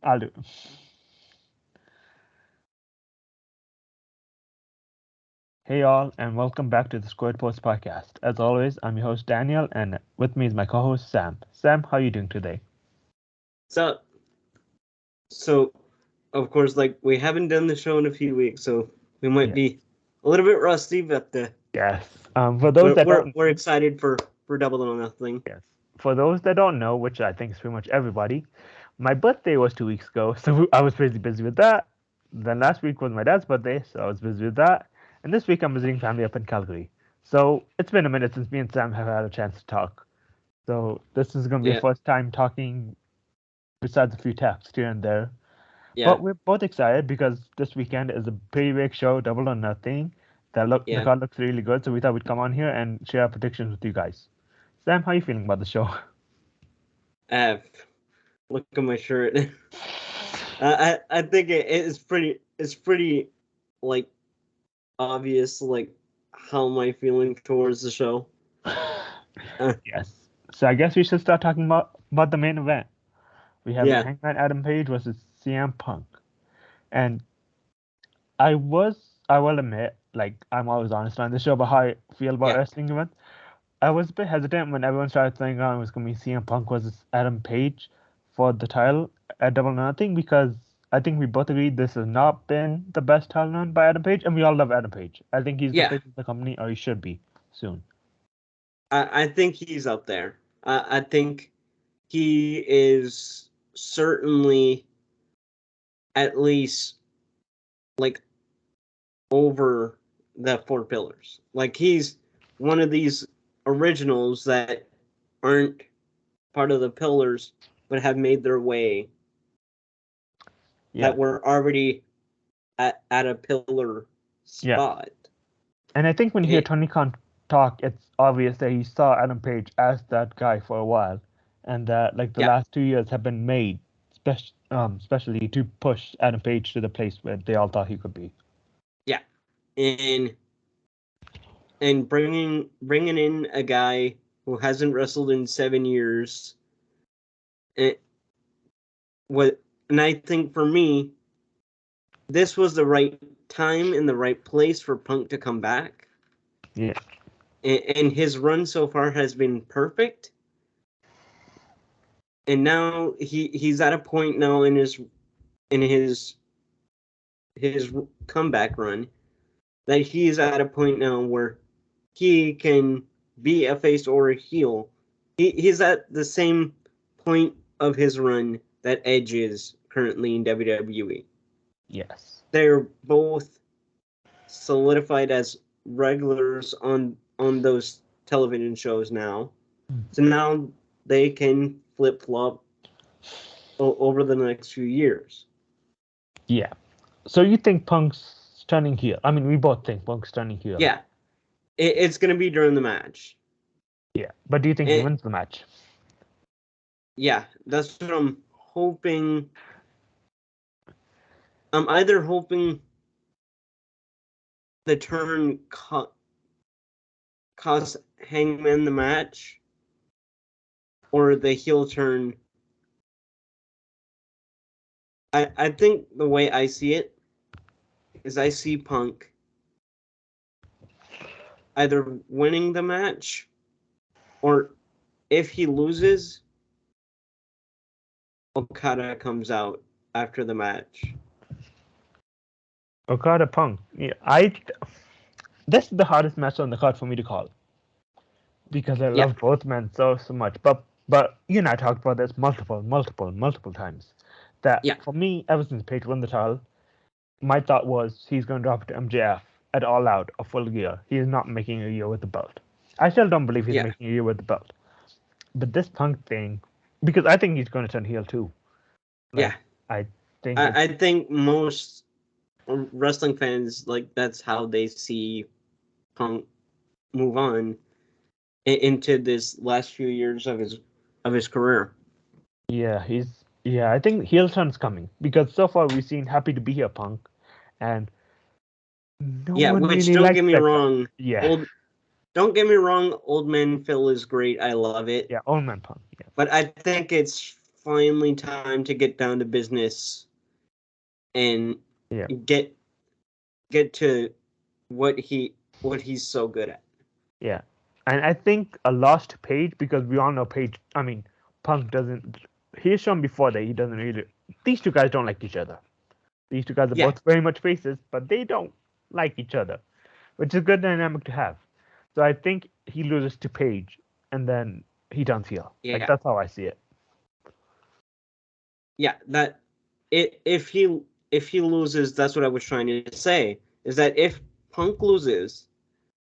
I'll do. Hey all, and welcome back to the Squared Post podcast. As always, I'm your host Daniel, and with me is my co-host Sam. Sam, how are you doing today? So, of course, like we haven't done the show in a few weeks, so we might Yeah. be a little bit rusty, but Yes. For those that don't, we're excited for Double or Nothing. yes. For those that don't know, which I think is pretty much everybody, my birthday was 2 weeks ago, so I was pretty busy with that. Then last week was my dad's birthday, so I was busy with that. And this week I'm visiting family up in Calgary. So it's been a minute since me and Sam have had a chance to talk. So this is going to be a Yeah, first time talking, besides a few texts here and there. yeah, But we're both excited because this weekend is a pretty big show, Double or Nothing. The yeah. card looks really good, so we thought we'd come on here and share our predictions with you guys. Sam, how are you feeling about the show? Look at my shirt. I think it's pretty like obvious like how am I feeling towards the show. Uh, Yes. So I guess we should start talking about the main event. We have yeah, Hangman Adam Page versus CM Punk. And I will admit, like I'm always honest on the show about how I feel about yeah, wrestling events. I was a bit hesitant when everyone started thinking it was going to be CM Punk versus Adam Page for the title at Double or Nothing because I think we both agreed this has not been the best title run by Adam Page, and we all love Adam Page. I think he's the yeah. face of the company, or he should be soon. I think he's up there. I think he is certainly at least like over the four pillars. Like he's one of these originals that aren't part of the pillars but have made their way Yeah, that were already at a pillar yeah. spot. And I think when you hear It, Tony Khan talk, it's obvious that he saw Adam Page as that guy for a while, and that like the yeah, last 2 years have been made, especially to push Adam Page to the place where they all thought he could be. yeah. And bringing in a guy who hasn't wrestled in 7 years. It, what and I think for me, this was the right time and the right place for Punk to come back. Yeah, And his run so far has been perfect. And now he's at a point now in his comeback run that he's at a point now where he can be a face or a heel. He's at the same point of his run that Edge is currently in WWE. yes. They're both solidified as regulars on those television shows now. So now they can flip flop over the next few years. Yeah. So you think Punk's turning heel? I mean, we both think Punk's turning heel. Yeah, it's going to be during the match. Yeah. But do you think he wins the match? Yeah, that's what I'm hoping. I'm either hoping the turn cost Hangman the match, or the heel turn. I think the way I see it is I see Punk either winning the match, or if he loses, Okada comes out after the match. Okada Punk. Yeah, this is the hardest match on the card for me to call because I Yeah, love both men so much. But you and I talked about this multiple times. That yeah, for me, ever since Page won the title, my thought was he's going to drop it to MJF at All Out, a full gear. He is not making a year with the belt. I still don't believe he's yeah, making a year with the belt. But this Punk thing, because I think he's going to turn heel too. yeah. Like I think I think most wrestling fans like that's how they see Punk move on into this last few years of his career. yeah, I think heel turn's coming because so far we've seen Happy to Be Here Punk, and no Yeah, one which really don't likes get me that guy. wrong, Yeah, old don't get me wrong, Old Man Phil is great. I love it. yeah, Old Man Punk. Yeah, But I think it's finally time to get down to business and Yeah. get to what he's so good at. Yeah. And I think a lost Page, because we all know Page, I mean, Punk doesn't, he's shown before that he doesn't really, these two guys don't like each other. These two guys are Yeah. both very much faces, but they don't like each other, which is a good dynamic to have. So I think he loses to Page, and then he turns heel. Yeah. Like, that's how I see it. Yeah, that if he loses, that's what I was trying to say, is that if Punk loses,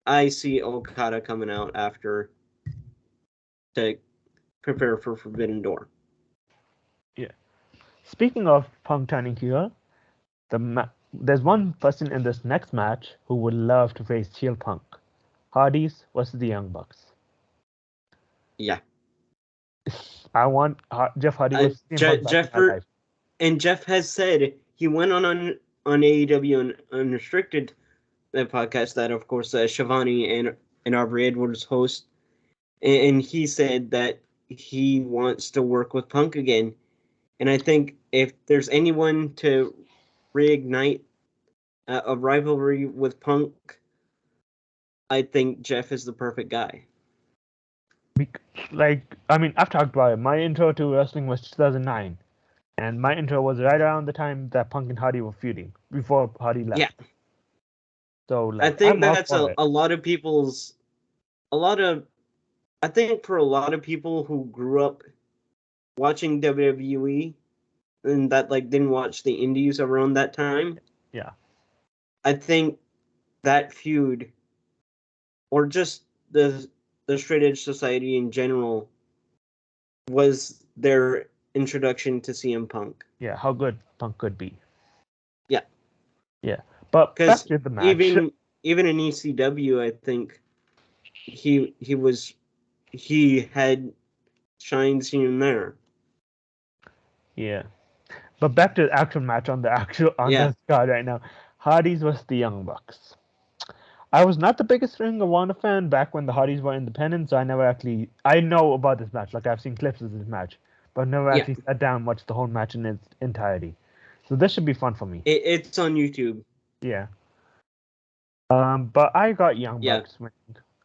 I see Okada coming out after to prepare for Forbidden Door. Yeah. Speaking of Punk turning heel, there's one person in this next match who would love to face heel Punk. Hardys versus the Young Bucks. Yeah. I want Jeff Hardy versus CM Punk back in my life. And Jeff has said he went on AEW and Unrestricted, that podcast that, of course, Shivani and Aubrey Edwards host, and he said that he wants to work with Punk again. And I think if there's anyone to reignite a rivalry with Punk, I think Jeff is the perfect guy. I've talked about it. My intro to wrestling was 2009, and my intro was right around the time that Punk and Hardy were feuding, before Hardy left. Yeah. So, I think that's a lot of people's, I think for a lot of people who grew up watching WWE and that didn't watch the indies around that time. Yeah. I think that feud, or just the Straight Edge Society in general, was their introduction to CM Punk. Yeah, how good Punk could be. Yeah. Yeah. But back to the match. Even in ECW, I think he had shines here and there. Yeah. But back to the actual match on the card right now. Hardys versus the Young Bucks. I was not the biggest Ring of Honor fan back when the Hardys were independent, so I know about this match. Like, I've seen clips of this match, but never actually sat down and watched the whole match in its entirety. So this should be fun for me. It's on YouTube. Yeah. But I got Young Bucks winning.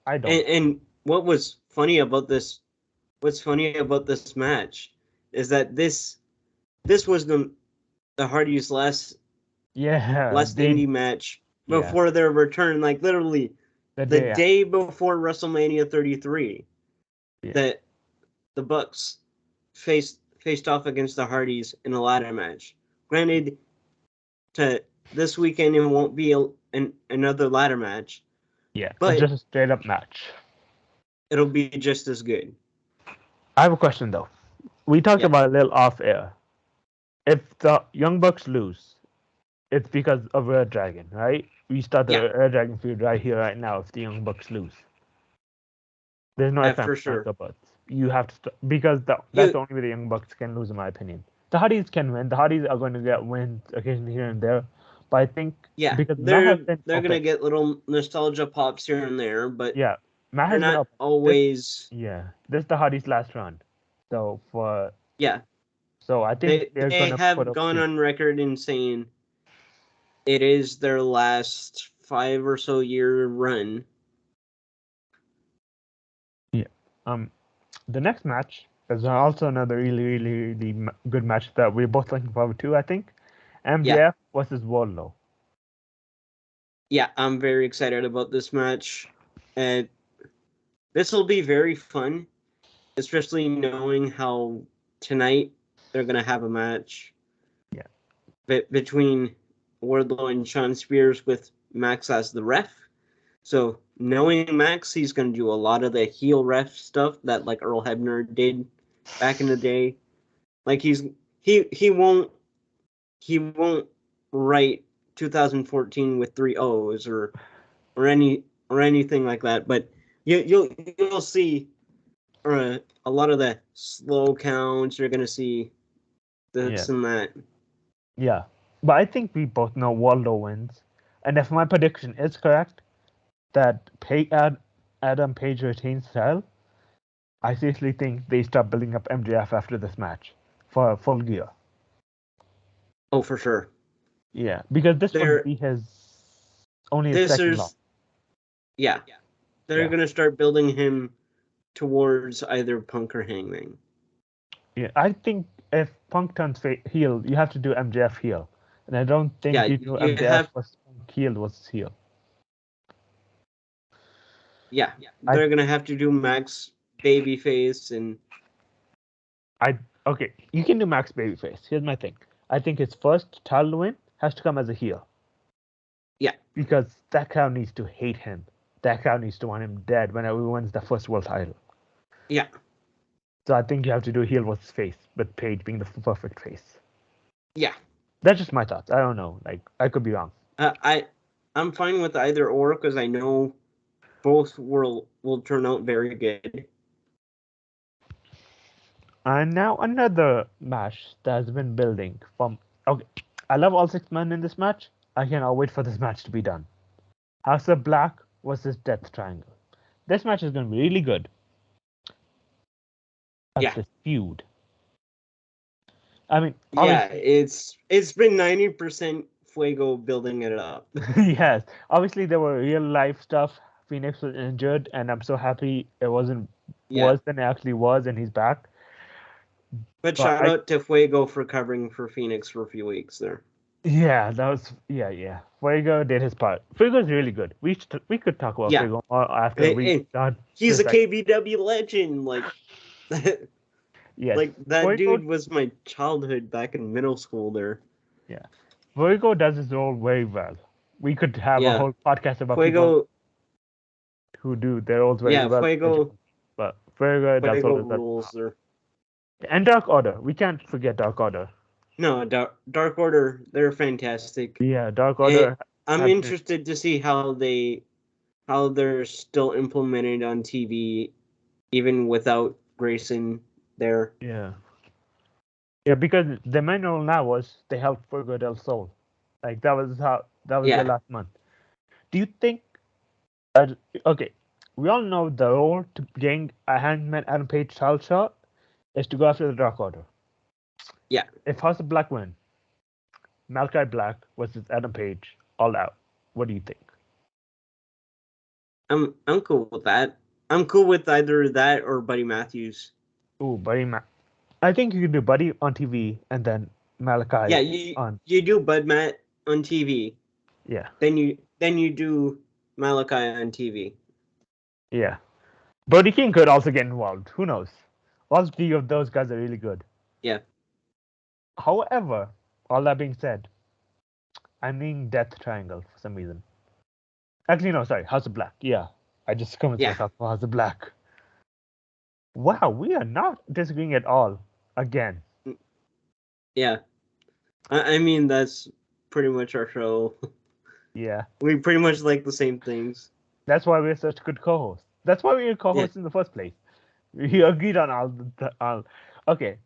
I don't. And what's funny about this match is that this was the Hardys' last indie match before their return, like literally the day before WrestleMania 33. That the Bucks faced off against the Hardys in a ladder match. Granted, to this weekend it won't be another ladder match. Yeah, but just a straight up match. It'll be just as good. I have a question though. We talked about it a little off air. If the Young Bucks lose, it's because of Red Dragon, right? We start the Red Dragon feud right here, right now. If the Young Bucks lose, there's no for sure. But you have to because that's the only way the Young Bucks can lose, in my opinion. The Hardys can win. The Hardys are going to get wins occasionally here and there, but I think because they're going to get little nostalgia pops here and there, but Matt has not always. This is the Hardys' last run, so for So I think they have gone on record in saying it is their last 5 or so year run. Yeah. The next match is also another really, really, really good match that we're both looking forward to, I think. MJF versus Wardlow. Yeah, I'm very excited about this match. And this will be very fun, especially knowing how tonight they're going to have a match between Wardlow and Shawn Spears with Max as the ref. So knowing Max, he's going to do a lot of the heel ref stuff that Earl Hebner did back in the day. Like he won't write 2014 with 3 O's or anything like that. But you'll see a lot of the slow counts. You're going to see this and that. Yeah, but I think we both know Waldo wins, and if my prediction is correct, that Adam Page retains the title, I seriously think they start building up MJF after this match. for Full Gear. Oh, for sure. Yeah, because this would be his second loss. Yeah. They're going to start building him towards either Punk or Hangman. Yeah, I think if Punk turns heel, you have to do MJF heel. And I don't think you do MJF was Punk heel was heel. Yeah, they're going to have to do Max babyface and... Okay, you can do Max babyface. Here's my thing. I think his first title win has to come as a heel. Yeah. Because that crowd needs to hate him. That crowd needs to want him dead whenever he wins the first world title. Yeah. So I think you have to do heel versus face, with Page being the perfect face. Yeah. That's just my thoughts. I don't know. Like, I could be wrong. I'm fine with either or because I know both will turn out very good. And now another match that has been building from... Okay, I love all 6 men in this match. I cannot wait for this match to be done. House of Black versus Death Triangle. This match is going to be really good. This feud. I mean, it's been 90% Fuego building it up. Yes, obviously there were real life stuff. Phoenix was injured, and I'm so happy it wasn't worse than it actually was, and he's back. But shout out to Fuego for covering for Phoenix for a few weeks there. Yeah, that was Fuego did his part. Fuego's really good. We could talk about Fuego more after we done. He's a KBW legend, like. Yes. Like that Fuego, dude was my childhood back in middle school there. Yeah. Fuego does his role very well. We could have a whole podcast about Fuego, people who do their roles very well. Fuego, but Fuego does all rules there. And Dark Order. We can't forget Dark Order. No, Dark Order, they're fantastic. Yeah, Dark Order. I'm interested to see how they're still implemented on TV, even without Grayson there. Yeah. Yeah, because the main role now was they helped Fuego del Sol. Like that was the last month. Do you think? Okay, we all know the role to gain a Hangman Adam Page title shot is to go after the Dark Order. Yeah. If House of Black win, Malachi Black versus Adam Page, all out. What do you think? I'm cool with that. I'm cool with either that or Buddy Matthews. Ooh, Buddy I think you can do Buddy on TV and then Malachi. Yeah, you do Bud Matt on TV. Yeah. Then you do Malachi on TV. Yeah. Brody King could also get involved. Who knows? All 3 of those guys are really good. Yeah. However, all that being said, I'm needing Death Triangle for some reason. Actually, no, sorry, House of Black. Yeah. I just convinced myself for House of Black. Wow, we are not disagreeing at all. Again. Yeah. I mean, that's pretty much our show. Yeah. We pretty much like the same things. That's why we're such good co-hosts. That's why we were co-hosts in the first place. We agreed on all. Okay.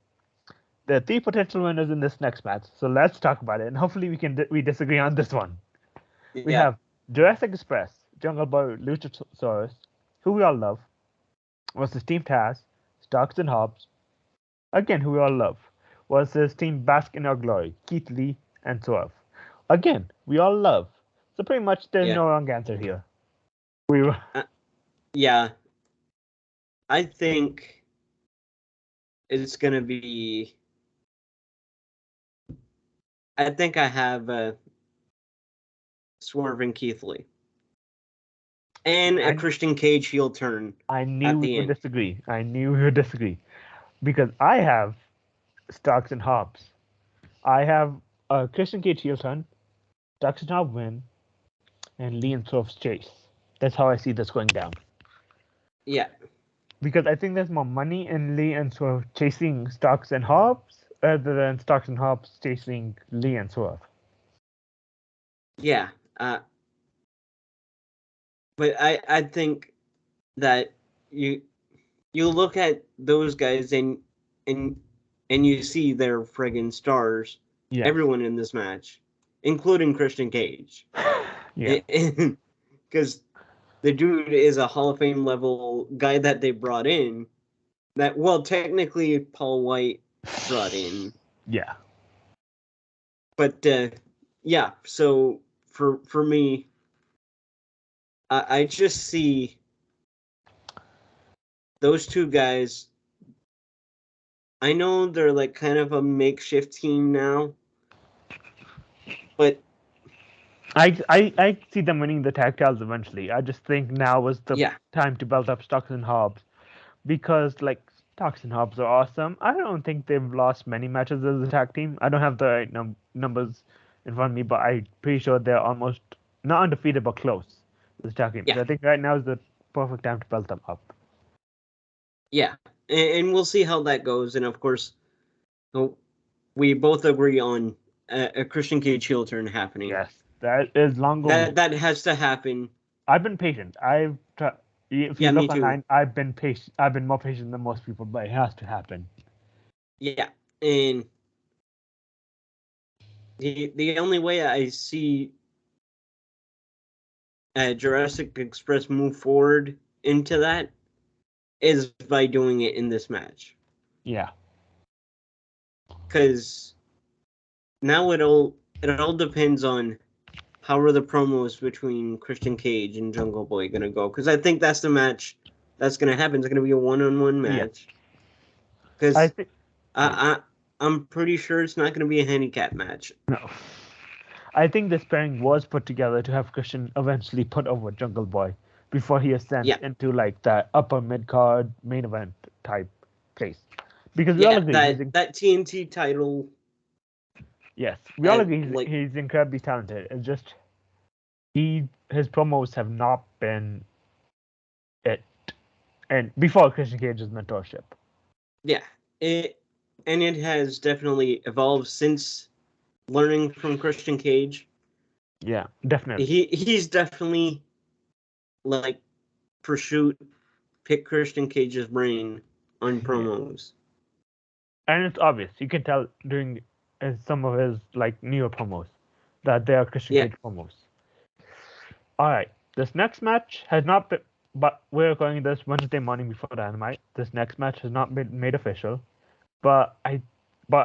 There are 3 potential winners in this next match, so let's talk about it. And hopefully we disagree on this one. Yeah. We have Jurassic Express, Jungle Boy, Luchasaurus, who we all love, versus Team Taz, Starks and Hobbs, again who we all love, versus Team Bask in Our Glory, Keith Lee and Swerve. Again, we all love. So pretty much there's no wrong answer here. Yeah. I think it's going to be... I think I have Swerve and Keith Lee. And a Christian Cage heel turn. I knew we would disagree. Because I have Starks and Hobbs. I have a Christian Cage heel turn, Starks and Hobbs win, and Lee and Swerve's chase. That's how I see this going down. Yeah. Because I think there's more money in Lee and Swerve chasing Starks and Hobbs rather than Starks and Hobbs chasing Lee and Swerve. Yeah. But I think that you look at those guys and you see their friggin' stars. Yeah. Everyone in this match, including Christian Cage. Yeah. Because the dude is a Hall of Fame level guy that they brought in. That, well, technically Paul White brought in. Yeah. But yeah, so for me, I just see those two guys. I know they're like kind of a makeshift team now, but I see them winning the tag titles eventually. I just think now was the yeah, time to belt up Stocks and Hobbs because like Stocks and Hobbs are awesome. I don't think they've lost many matches as a tag team. I don't have the right numbers in front of me, but I'm pretty sure they're almost not undefeated but close as a tag team. yeah, So I think right now is the perfect time to belt them up. yeah, and we'll see how that goes. And of course, we both agree on a Christian Cage heel turn happening. Yes, that is long overdue. That has to happen. I've been patient. If you Yeah, me look too. online, I've been patient. I've been more patient than most people, but it has to happen. Yeah, and the only way I see Jurassic Express move forward into that is by doing it in this match. Yeah. Because now it all depends on how are the promos between Christian Cage and Jungle Boy gonna go. Because I think that's the match that's gonna happen. It's gonna be a one-on-one Yeah. match. I Because think I'm pretty sure it's not gonna be a handicap match. no. I think this pairing was put together to have Christian eventually put over Jungle Boy before he ascends Yeah, into like that upper mid card main event type place. Because we all yeah. agree That TNT title. we all agree Like he's incredibly talented. It's just his promos have not been it, and before Christian Cage's mentorship. yeah, it has definitely evolved since learning from Christian Cage. Yeah, definitely. He's definitely like pursued pick Christian Cage's brain on Yeah. promos. And it's obvious. You can tell during some of his like newer promos that they are Christian Yeah, Cage promos. All right, this next match has not been, but we're going this Wednesday morning before Dynamite. This next match has not been made official, but I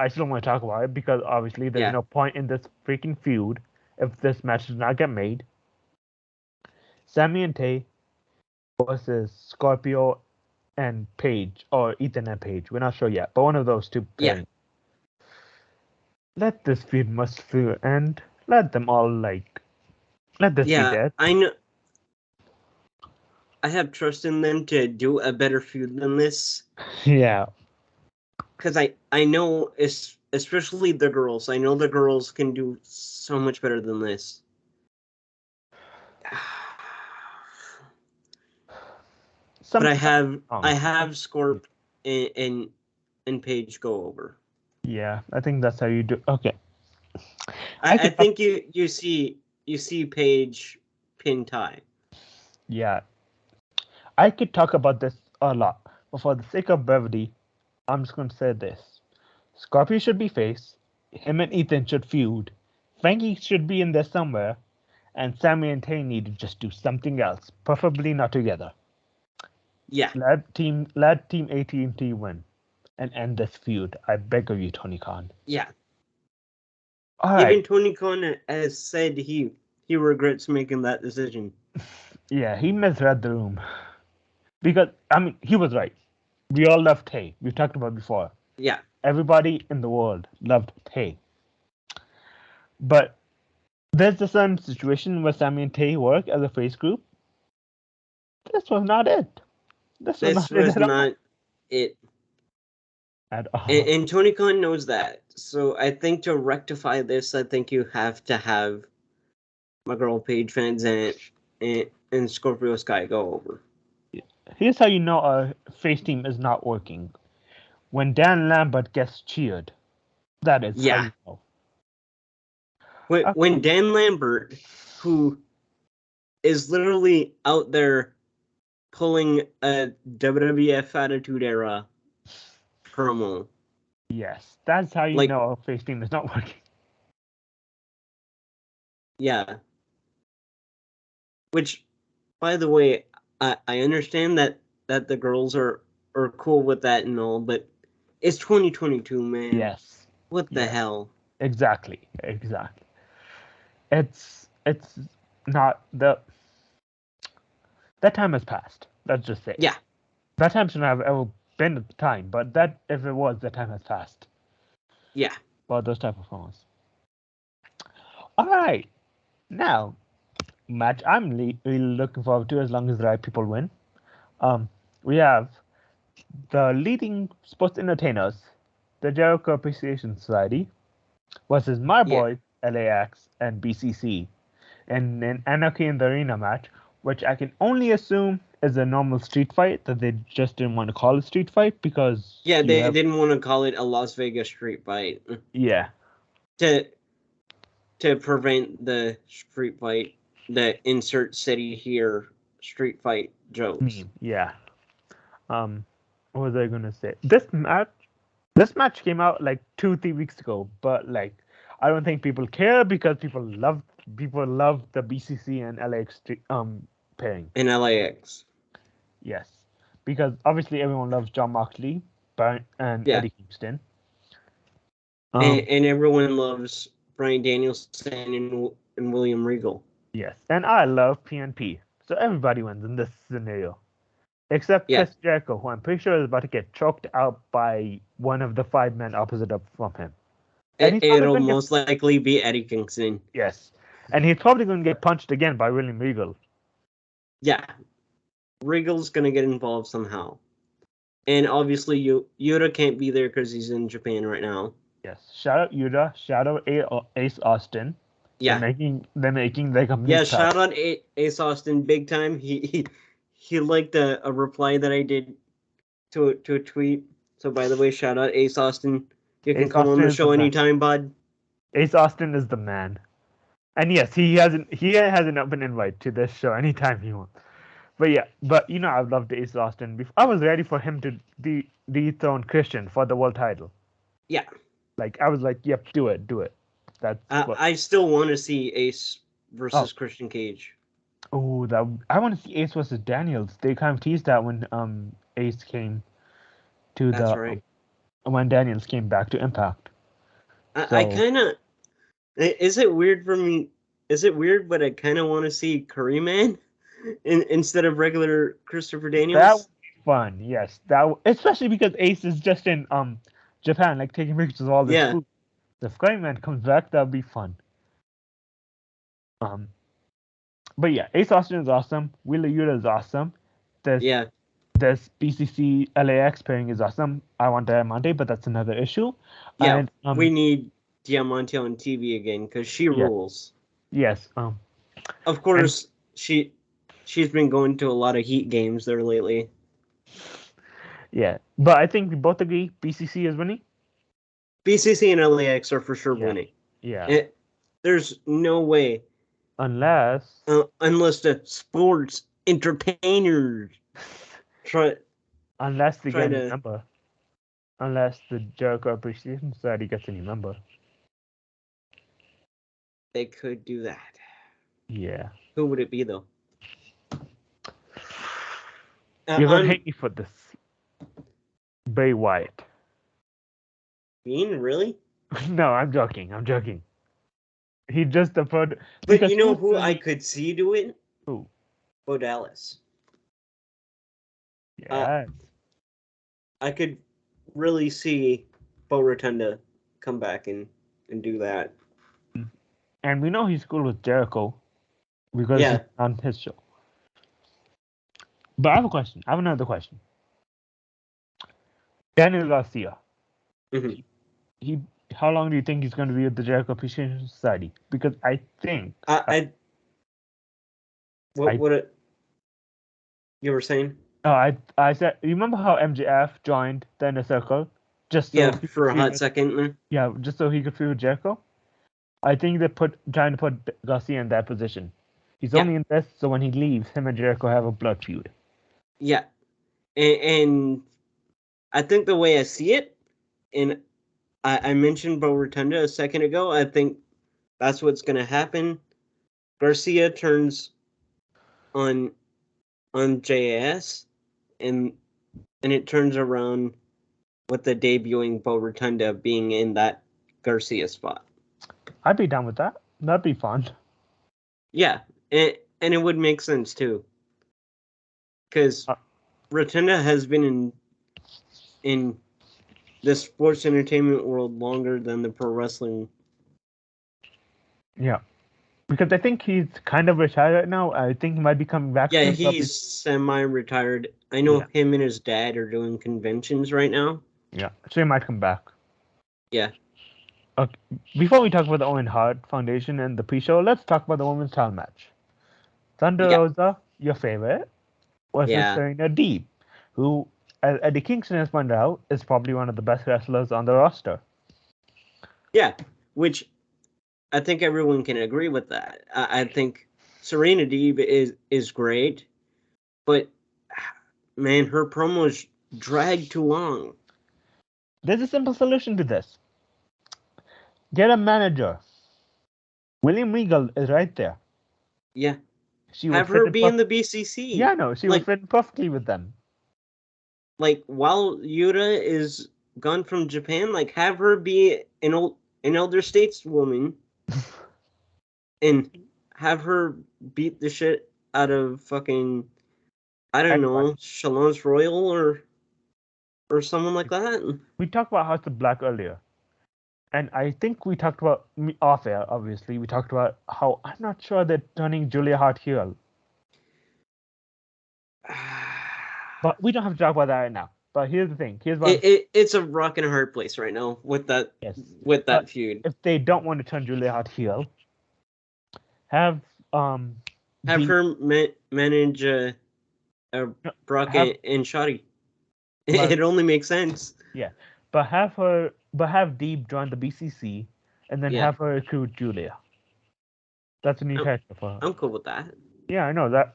still want to talk about it because obviously there's yeah, no point in this freaking feud if this match does not get made. Sammy and Tay versus Scorpio and Page, or Ethan and Page. We're not sure yet, but one of those two yeah, pairings. Let this feud must end. Let them all let this be yeah. dead. I know. I have trust in them to do a better feud than this Yeah, because I know, especially the girls. I know the girls can do so much better than this. But something. I have Scorp and Page go over. Yeah, I think that's how you do. Okay, I I could talk. think you see Page pin tie. Yeah, I could talk about this a lot, but for the sake of brevity, I'm just going to say this: Scorpio should be face. Him and Ethan should feud. Frankie should be in there somewhere, and Sammy and Tay need to just do something else, preferably not together. Yeah, Let Team AT&T win and end this feud. I beg of you, Tony Khan. yeah. All right. Even Tony Khan has said he regrets making that decision. Yeah, he misread the room because I mean he was right. We all love Tay. We talked about it before. Yeah, Everybody in the world loved Tay. But there's the certain situation where Sammy and Tay work as a face group. This was not it. This was this not it was at all. not it. At all. And Tony Khan knows that. So I think to rectify this, I think you have to have my girl Paige Van Zandt and Scorpio Sky go over. Here's how you know a face team is not working. When Dan Lambert gets cheered. That is how Yeah. you know. When Dan Lambert, who is literally out there pulling a WWF Attitude Era promo. Yes, that's how you Like, know a face team is not working. yeah. Which, by the way, I understand that the girls are cool with that and all, but It's 2022, man. Yes. What the Yes. hell? Exactly. It's not that time has passed. Let's just say. Yeah. That time shouldn't have ever been at the time, but that if it was, that time has passed. Yeah. For those type of phones. All right. Now, match I'm really looking forward to as long as the right people win. We have the leading sports entertainers, the Jericho Appreciation Society, versus my Yeah. boys LAX and BCC in an Anarchy in the Arena match, which I can only assume is a normal street fight that they just didn't want to call a street fight because Yeah, you they have didn't want to call it a Las Vegas street fight yeah to prevent the street fight, the insert city here street fight jokes. yeah. What was I gonna say? This match came out like 2-3 weeks ago, but like I don't think people care because people love the BCC and LAX pairing. In LAX. Yes, because obviously everyone loves John Moxley, and Yeah. Eddie Kingston. And everyone loves Brian Danielson and William Regal. Yes, and I love PNP, so everybody wins in this scenario, except Yeah. Chris Jericho, who I'm pretty sure is about to get choked out by one of the 5 men opposite up from him. And he's probably It'll going to get most likely be Eddie Kingston. yes, and he's probably going to get punched again by William Regal. Yeah. Regal's going to get involved somehow. And obviously, Yuta can't be there because he's in Japan right now. Yes, shout out Yuta, shout out Ace Austin. Yeah. They're making like a Yeah, shout out Ace Austin big time. He liked a reply that I did to a tweet. So by the way, shout out Ace Austin. You can Ace come on Austin the is the show man. anytime, bud. Ace Austin is the man. And yes, he has an open invite to this show anytime he wants. But yeah, I've loved Ace Austin before. I was ready for him to dethrone Christian for the world title. Yeah. Like I was like, yep, do it. That's what. I still want to see Ace versus Christian Cage. Oh, that I want to see Ace versus Daniels. They kind of teased that when Ace came to That's right. When Daniels came back to Impact. I kind of. Is it weird for me? Is it weird? But I kind of want to see Curry Man instead of regular Christopher Daniels. That would be fun. Yes, especially because Ace is just in Japan, like taking pictures of all this food. If Curry Man comes back, that'd be fun. But yeah, Ace Austin is awesome. Wheeler Yuta is awesome. This BCC LAX pairing is awesome. I want Diamante, but that's another issue. Yeah, and, we need Diamante on TV again because she rules. Yes. Of course, she's been going to a lot of Heat games there lately. Yeah, but I think we both agree BCC is winning. BCC and LAX are for sure winning. Yeah. There's no way. Unless the sports entertainers unless they get a number. Unless the Jericho Appreciation Society gets any number. They could do that. Yeah. Who would it be though? You're gonna hate me for this. Bray Wyatt. Bean, really? No, I'm joking. He just appeared. But you know who I could see do it? Who? Bo Dallas. Yes. I could really see Bo Rotunda come back and do that. And we know he's cool with Jericho because he's on his show. But I have a question. I have another question. Daniel Garcia. Mm-hmm. How long do you think he's going to be with the Jericho Appreciation Society? Because I think what you were saying? Oh, I said. You remember how MJF joined the Inner Circle? Just so for a hot second. Yeah, just so he could feud with Jericho. I think they're trying to put Garcia in that position. He's only in this, so when he leaves, him and Jericho have a blood feud. Yeah, and I think the way I see it, and I mentioned Bo Rotunda a second ago, I think that's what's going to happen. Garcia turns on JAS, and it turns around with the debuting Bo Rotunda being in that Garcia spot. I'd be down with that. That'd be fun. Yeah, and it would make sense too, because Rotunda has been in the sports entertainment world longer than the pro wrestling. Yeah, because I think he's kind of retired right now. I think he might be coming back. Yeah, soon, he's semi-retired. I know him and his dad are doing conventions right now. Yeah, so he might come back. Yeah. Okay. Before we talk about the Owen Hart Foundation and the pre-show, let's talk about the women's title match. Thunder Rosa, your favorite, versus Serena Deeb, who, as Eddie Kingston has pointed out, is probably one of the best wrestlers on the roster. Yeah, which I think everyone can agree with that. I think Serena Deeb is great, but man, her promos drag too long. There's a simple solution to this. Get a manager. William Regal is right there. Yeah. She have her be in the BCC. Yeah, no, she would fit perfectly with them. Like, while Yuta is gone from Japan, like, have her be an elder stateswoman and have her beat the shit out of fucking, I don't know, Chalons Royal or someone like that. We talked about House of Black earlier. And I think we talked about, off air, obviously, we talked about how I'm not sure they're turning Julia Hart heel. But we don't have to talk about that right now. But here's the thing. It's a rock and a hard place right now with that feud. If they don't want to turn Julia Hart heel, have her manage Brock and Shotty. It only makes sense. Yeah, but have Deeb join the BCC, and then have her recruit Julia. That's a new character for her. I'm cool with that. Yeah, I know that.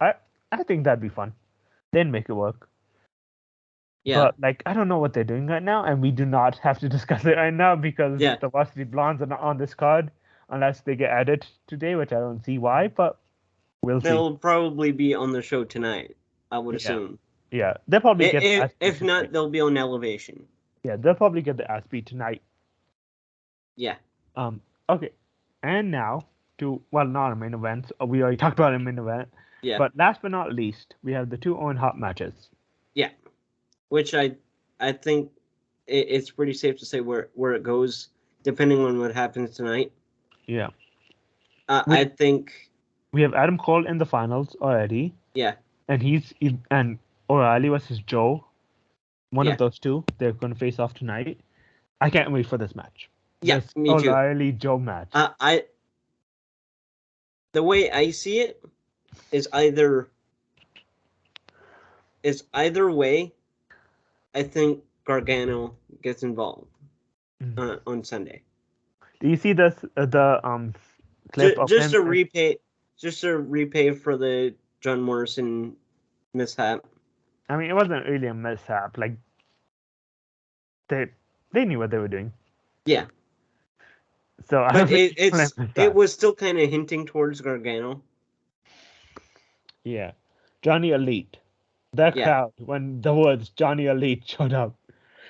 I think that'd be fun. They'd make it work. Yeah. But I don't know what they're doing right now, and we do not have to discuss it right now because the Varsity Blondes are not on this card unless they get added today, which I don't see why. But we'll see. They'll probably be on the show tonight, I would assume. Yeah, they'll probably get. If not, they'll be on Elevation. Yeah, they'll probably get the ass beat tonight. Yeah. Okay, and now not a main event. We already talked about a main event. Yeah. But last but not least, we have the two Owen Hart matches. Yeah, which I think it's pretty safe to say where it goes, depending on what happens tonight. Yeah. I think we have Adam Cole in the finals already. Yeah. And O'Reilly versus Joe. One of those two, they're going to face off tonight. I can't wait for this match. Yeah, this me too. O'Reilly Joe match. The way I see it is either way. I think Gargano gets involved on Sunday. Do you see this? Clip of just a repay for the John Morrison mishap. I mean, it wasn't really a mishap. Like they knew what they were doing. Yeah. So but it was still kind of hinting towards Gargano. Yeah, Johnny Elite. That crowd when the words Johnny Elite showed up.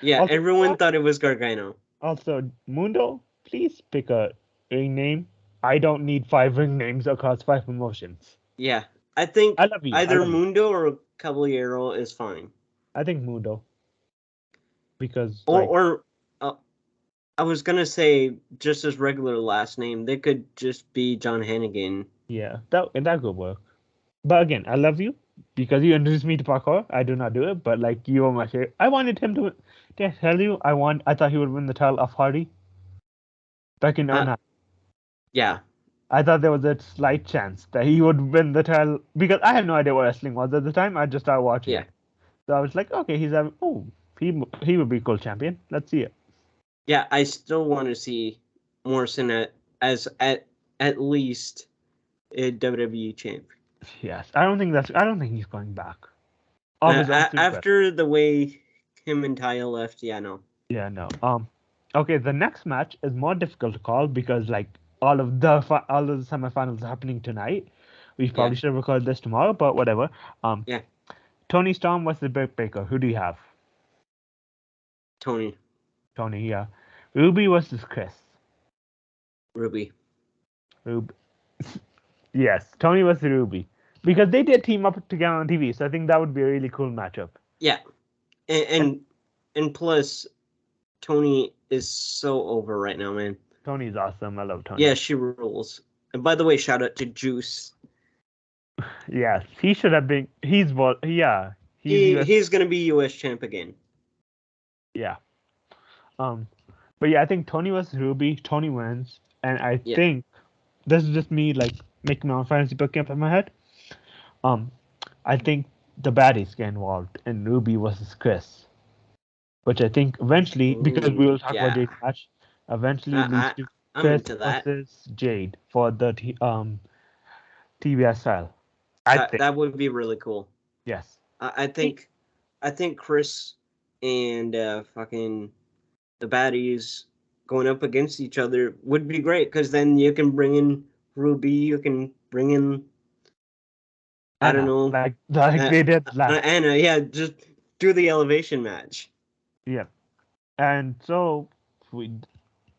Yeah, also, everyone thought it was Gargano. Also, Mundo, please pick a ring name. I don't need 5 ring names across 5 promotions. Yeah, I think either Mundo or Caballero is fine. I think Mundo. Because I was gonna say just his regular last name. They could just be John Hannigan. Yeah, that could work. But again, I love you because you introduced me to parkour. I do not do it, but you are my favorite. I wanted him to. Did I tell you? I thought he would win the title of Hardy. Back in 2009. Yeah. I thought there was a slight chance that he would win the title because I had no idea what wrestling was at the time. I just started watching it. So I was like, okay, he would be a cool champion. Let's see it. Yeah, I still want to see Morrison at least a WWE champ. Yes, I don't think he's going back. After the way him and Taya left, no. Yeah, no. Okay, the next match is more difficult to call because all of the semifinals are happening tonight. We probably should have recorded this tomorrow, but whatever. Tony Storm versus Britt Baker. Who do you have? Tony. Tony, yeah. Ruby versus Chris. Ruby. Ruby. Yes, Tony versus Ruby. Because they did team up together on TV, so I think that would be a really cool matchup. Yeah. And plus, Tony is so over right now, man. Tony's awesome. I love Tony. Yeah, she rules. And by the way, shout out to Juice. Yes, he should have been. He's gonna be US champ again. Yeah. But yeah, I think Tony versus Ruby. Tony wins, and I think this is just me like making my own fantasy book up in my head. I think the baddies get involved in Ruby versus Chris, which I think eventually, because we will talk about Jade's match, eventually leads to Chris versus Jade for the TBS style. That would be really cool. Yes. I think Chris and fucking the baddies going up against each other would be great, because then you can bring in Ruby, you can bring in Anna, I don't know, like they did last. Anna, yeah, just do the elevation match. Yeah, and so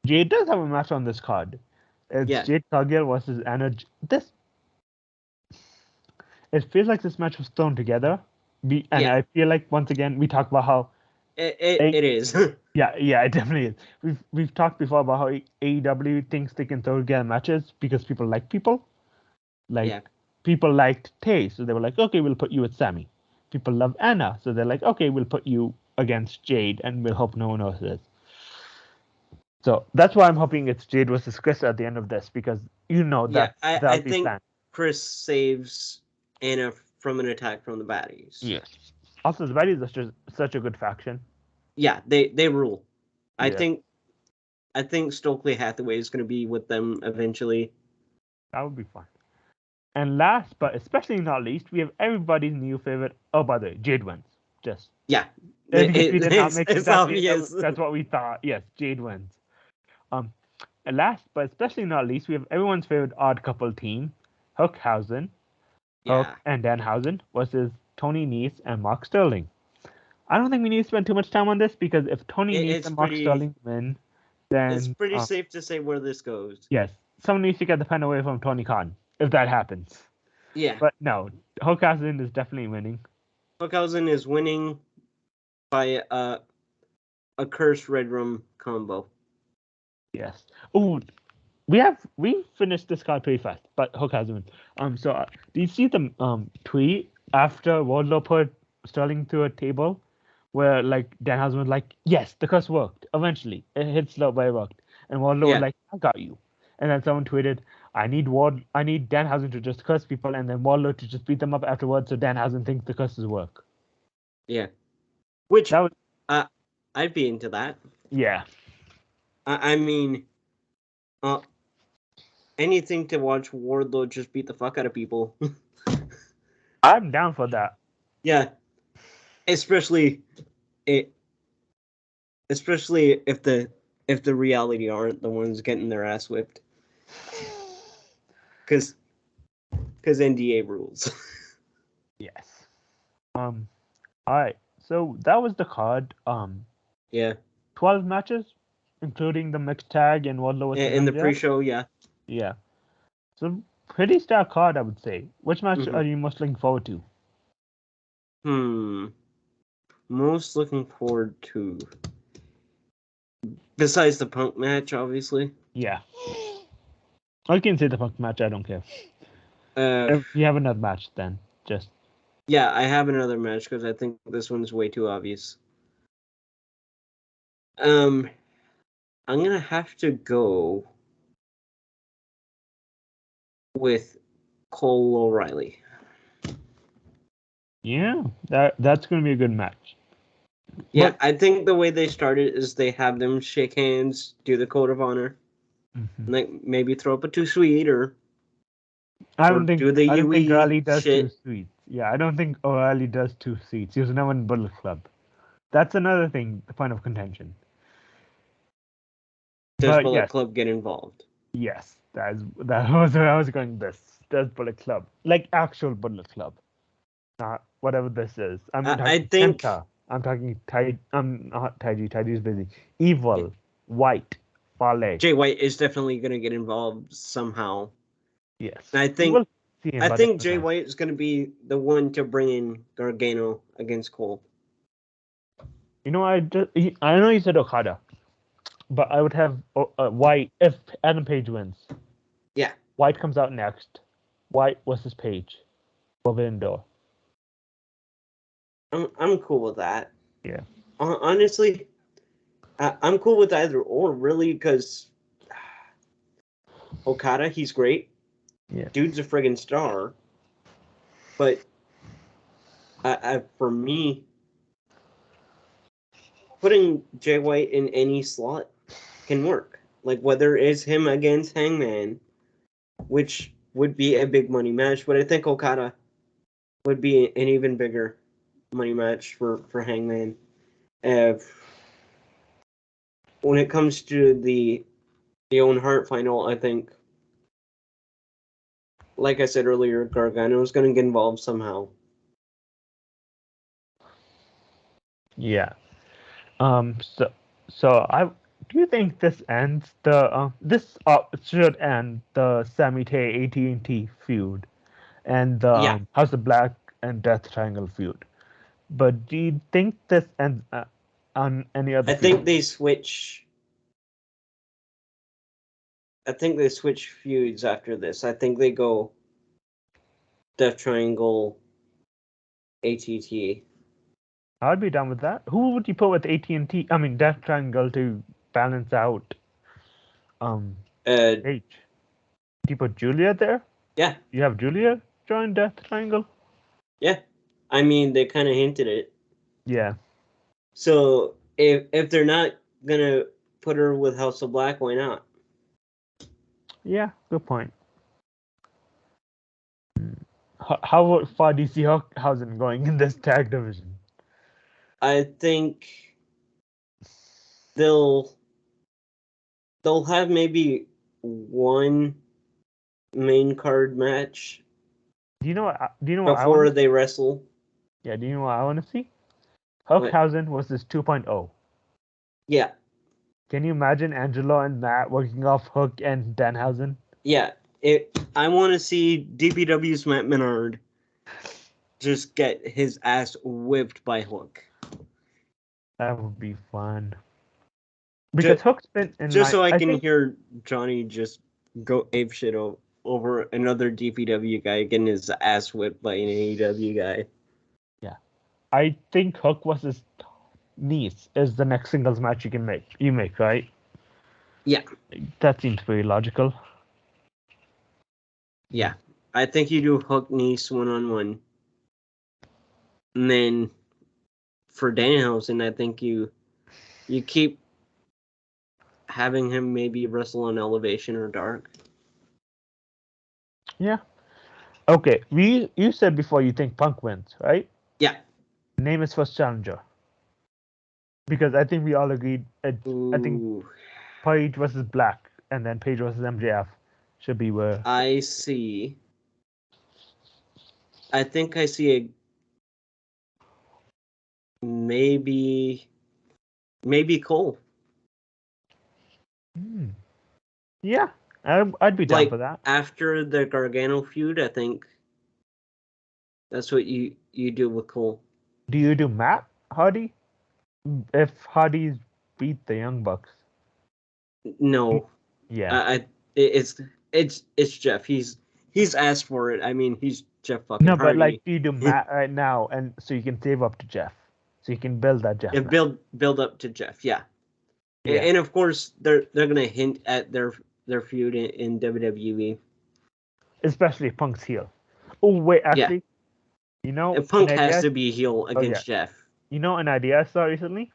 Jade does have a match on this card. It's Jade Cargill versus Anna. It feels like this match was thrown together, I feel like once again we talk about how it is. Yeah, it definitely is. We've talked before about how AEW thinks they can throw together matches because people like people. People liked Tay, so they were like, okay, we'll put you with Sammy. People love Anna, so they're like, okay, we'll put you against Jade, and we'll hope no one else is. So that's why I'm hoping it's Jade versus Chris at the end of this, because I think Chris saves Anna from an attack from the baddies. Yes. Also, the baddies are such a good faction. Yeah, they rule. I think Stokely Hathaway is going to be with them eventually. That would be fun. And last, but especially not least, we have everybody's new favorite. Oh, by the way, Jade wins. Just it's obvious. That's what we thought. Yes, Jade wins. And last, but especially not least, we have everyone's favorite odd couple team, Hookhausen, Hook and Danhausen versus Tony Nese and Mark Sterling. I don't think we need to spend too much time on this, because if Tony Nese and Mark Sterling win, then it's pretty safe to say where this goes. Yes, someone needs to get the pen away from Tony Khan if that happens. Yeah, but no, Hookhausen is definitely winning. Hookhausen is winning by a cursed Red Rum combo. Yes. Oh, we finished this card pretty fast, but Hookhausen. So do you see the tweet after Wardlow put Sterling through a table, where like Danhausen was like, yes, the curse worked. Eventually, it hit slow, but it worked. And Wardlow was like, I got you. And then someone tweeted, I need Danhausen to just curse people, and then Wardlow to just beat them up afterwards, so Danhausen thinks the curses work. Yeah. Which I'd be into that. Yeah. I mean, anything to watch Wardlow just beat the fuck out of people. I'm down for that. Yeah. Especially if the reality aren't the ones getting their ass whipped. Because NDA rules. Yes. All right. So that was the card. 12 matches, including the mixed tag and Wardlow in the pre-show. Yeah. So pretty star card, I would say. Which match are you most looking forward to? Most looking forward to, besides the Punk match, obviously. Yeah. I can say the Punk match. I don't care. If you have another match, then just. Yeah, I have another match because I think this one's way too obvious. I'm gonna have to go with Cole O'Reilly. Yeah, that's gonna be a good match. Yeah, I think the way they started is they have them shake hands, do the code of honor, and like maybe throw up a too sweet, or I don't think O'Reilly does shit. 2 sweets. Yeah, I don't think O'Reilly does 2 sweets. He was never in Bullet Club. That's another thing, the point of contention. Does Bullet Club get involved? Yes, that was where I was going. Does Bullet Club, like actual Bullet Club, not whatever this is? I think Penta. I'm talking I'm not Taiji. Taiji's busy. Evil, White, Fale. Jay White is definitely going to get involved somehow. Yes. And We will see him, I but think that's Jay not. White is going to be the one to bring in Gargano against Cole. You know, I know you said Okada, but I would have White if Adam Page wins. Yeah. White comes out next. White versus Page. Forbidden Door. I'm cool with that. Yeah. Honestly, I'm cool with either or, really, because Okada, he's great. Yeah. Dude's a friggin' star. But for me, putting Jay White in any slot can work. Like, whether it's him against Hangman, which would be a big money match, but I think Okada would be an even bigger money match for Hangman. When it comes to the Owen Hart final, I think, like I said earlier, Gargano is going to get involved somehow. Yeah. So I do you think this ends the this should end the Sammy Tay AT&T feud and the Yeah, House of Black and Death Triangle feud? But do you think this ends on any other I feud? think they switch. I think they switch feuds after this. I think they go Death Triangle, ATT. I'd be down with that. Who would you put with AT&T? I mean, Death Triangle to balance out Uh, Page. Do you put Julia there? yeah, You have Julia join Death Triangle? yeah. I mean, they kind of hinted it. Yeah. So if they're not gonna put her with House of Black, why not? Yeah, good point. How far do you see Hawkhausen going in this tag division? I think they'll have maybe one main card match Do you know what? Do you know what I want before to see? they wrestle. Yeah. Do you know what I want to see? But Hawkhausen was this 2.0. yeah, Can you imagine Angelo and Matt working off Hook and Danhausen? yeah. I want to see DPW's Matt Menard just get his ass whipped by Hook. That would be fun. Because Hook's been in Just my. so I I can think. hear Johnny just go apeshit over another DPW guy getting his ass whipped by an AEW guy. Yeah. I think Hook versus Nice is the next singles match you can make. You make, right? Yeah. That seems very logical. Yeah. I think you do Hook Nice 1-on-1. And then for Danhausen, I think you keep having him maybe wrestle on Elevation or Dark. Yeah. Okay. You said before you think Punk wins, right? Yeah. Name his first challenger. Because I think we all agreed. I think Ooh. Page versus Black, and then Page versus MJF should be where. I see. I think I see a maybe Cole. Yeah, I'd be down Like for that. after the Gargano feud, I think that's what you do with Cole. Do you do Matt Hardy? If Hardy's beat the Young Bucks. No, Yeah. it's Jeff. He's asked for it. I mean, he's Jeff fucking No, but Hardy. like, do you do Matt right now, and so you can save up to Jeff, so you can build that Jeff. And build up to Jeff. Yeah. Yeah. And of course they're gonna hint at their feud in WWE. Especially if Punk's heel. Oh wait, actually, you know, And Punk has to be heel against Jeff. You know, an idea I saw recently.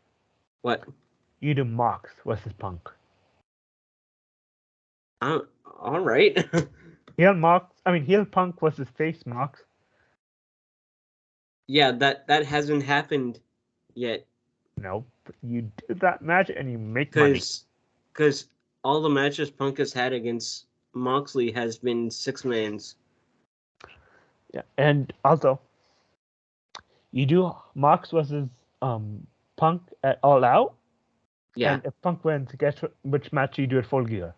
What? You do Mox versus Punk. All right. Heel Punk versus face Mox. Yeah, that hasn't happened yet. Nope. You do that match and you make money. Because all the matches Punk has had against Moxley has been 6-mans. Yeah, and also, you do Mox versus Punk at All Out. Yeah. And if Punk wins, guess which match you do at Full Gear?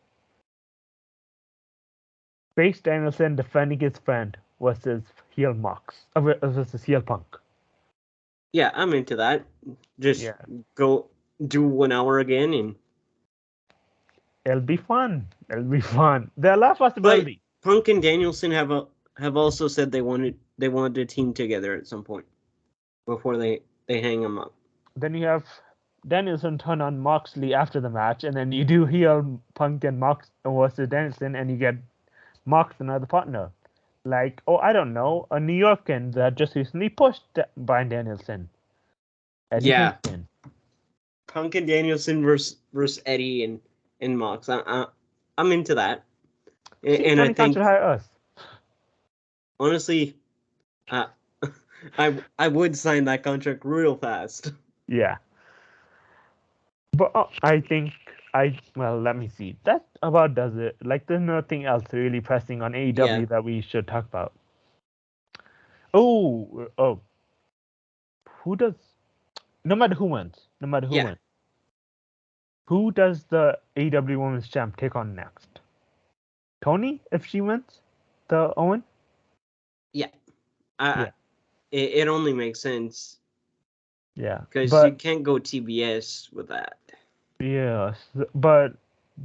Face Danielson defending his friend versus heel Mox. Versus heel Punk. Yeah, I'm into that. Just Yeah. go do 1 hour again and It'll be fun. It'll be fun. There are a lot of possibilities. But Punk and Danielson have also said they wanted a team together at some point before they hang them up. Then you have Danielson turn on Moxley after the match, and then you do heel Punk and Mox versus Danielson, and you get Mox another partner. Like, I don't know, a New Yorker that just recently pushed Bryan Danielson. Eddie Yeah. Kingston. Punk and Danielson versus Eddie and Mox. I'm into that. See, And I Tony Khan think should hire us. honestly, I would sign that contract real fast. Yeah. But I think let me see. That about does it. Like, there's nothing else really pressing on AEW Yeah. that we should talk about. Oh. Who does? No matter who wins. Yeah. Wins. Who does the AEW Women's Champ take on next? Tony, if she wins the Owen? Yeah. Yeah. It only makes sense. Yeah. Because you can't go TBS with that. Yes, but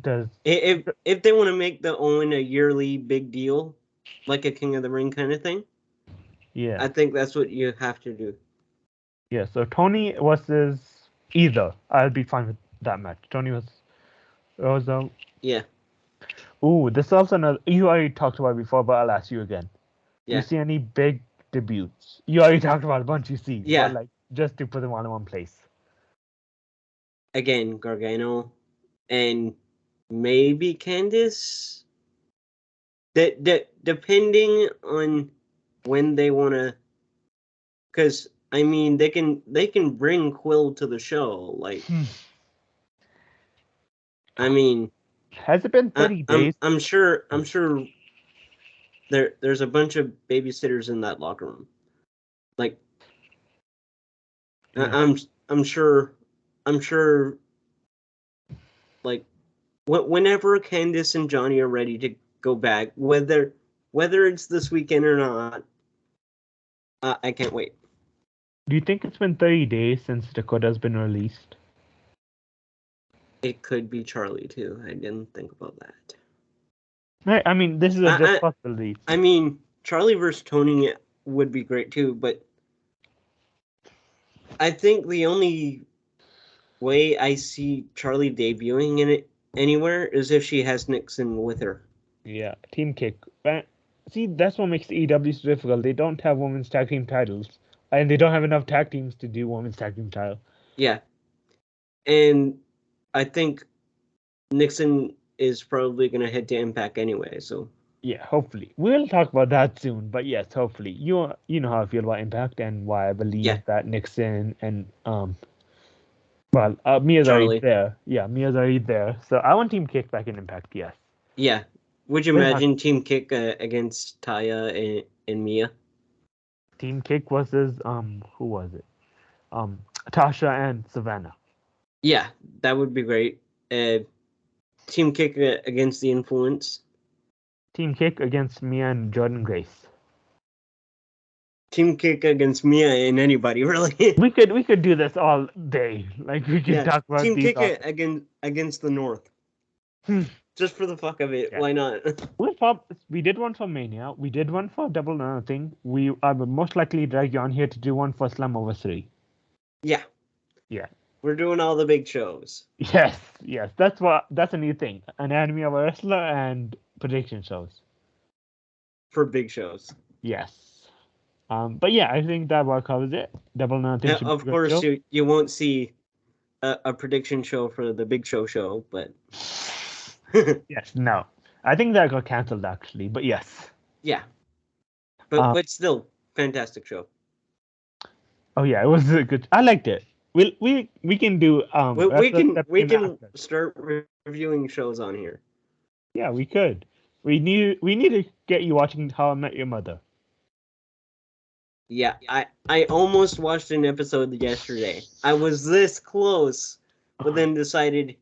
does if they want to make the Owen a yearly big deal, like a King of the Ring kind of thing, yeah, I think that's what you have to do. Yeah, so Tony versus either. I'll be fine with that match. Tony was Yeah. Ooh, this is also another you already talked about before, but I'll ask you again. Do Yeah. you see any big debuts? You already talked about a bunch you see. Yeah. But like just to put them all in one place. Again, Gargano and maybe Candice. Depending on when they want to, because I mean they can bring Quill to the show. Like, I mean, has it been 30 days? I'm sure there's a bunch of babysitters in that locker room. Like, yeah. I'm sure. Like, whenever Candice and Johnny are ready to go back, whether it's this weekend or not, I can't wait. Do you think it's been 30 days since Dakota's been released? It could be Charlie too. I didn't think about that. Right. I mean, this is a just possibility. I mean, Charlie versus Tony would be great too, but I think the only way I see Charlie debuting in it anywhere is if she has Nixon with her. Yeah, Team Kick. See, that's what makes the EW so difficult. They don't have women's tag team titles, and they don't have enough tag teams to do women's tag team title. Yeah, and I think Nixon is probably going to head to Impact anyway. So yeah, hopefully we'll talk about that soon. But yes, hopefully you know how I feel about Impact and why I believe that Nixon and Mia's already there. Yeah, Mia's already there. So I want Team Kick back in Impact. Yes. Yeah. Would you imagine Team Kick against Taya and Mia? Team Kick versus who was it? Tasha and Savannah. Yeah, that would be great. Team Kick against the Influence. Team Kick against Mia and Jordan Grace. Team Kick against Mia and anybody, really. we could do this all day. Like we could talk about Team these Kick against the North. Just for the fuck of it, why not? We did one for Mania. We did one for Double or Nothing. We are most likely drag you on here to do one for Slam Over 3. Yeah. Yeah. We're doing all the big shows. Yes. That's a new thing. An Anatomy of a Wrestler and prediction shows. For big shows. Yes. But yeah, I think that about covers it. Double or Nothing. Yeah, of course, you won't see a prediction show for the Big Show, but yes, no. I think that got cancelled actually, but yes. Yeah. But still, fantastic show. Oh yeah, it was a good. I liked it. We can do we can start reviewing shows on here. Yeah, we could. We need to get you watching How I Met Your Mother. Yeah, I almost watched an episode yesterday. I was this close, but then decided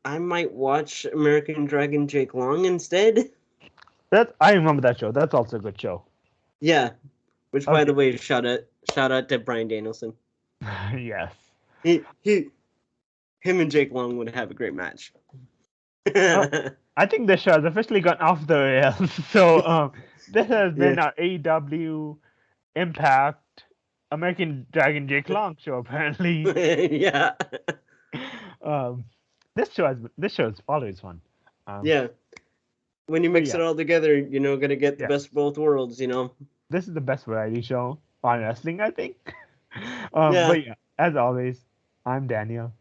I might watch American Dragon Jake Long instead. I remember that show. That's also a good show. Yeah, which by Okay. the way, shout out to Brian Danielson. Yes. Him and Jake Long would have a great match. I think this show has officially gone off the rails. So this has been Yeah. our AEW Impact American Dragon Jake Long show. Apparently, Yeah. um, this show is always fun. Um, Yeah. When you but mix yeah, it all together, gonna get the yes, best of both worlds, this is the best variety show on wrestling, I think. Yeah. But yeah, as always, I'm Daniel.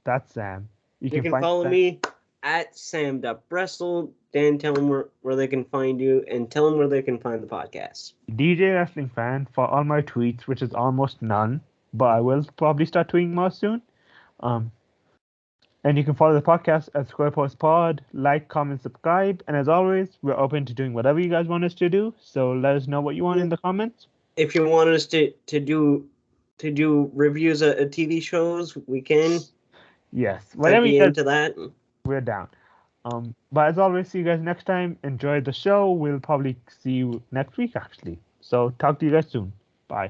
That's Sam. You You can can find follow Sam. me at Sam.Brestle. Dan, tell them where they can find you and tell them where they can find the podcast. DJ Wrestling Fan for all my tweets, which is almost none, but I will probably start tweeting more soon. Um, and you can follow the podcast at Square Post Pod, like, comment, subscribe, and as always, we're open to doing whatever you guys want us to do. So let us know what you want in the comments. If you want us to do reviews of TV shows, we can. Yes, I'd whatever you be guys, into that. we're down. But as always, see you guys next time. Enjoy the show. We'll probably see you next week, actually. So talk to you guys soon. Bye.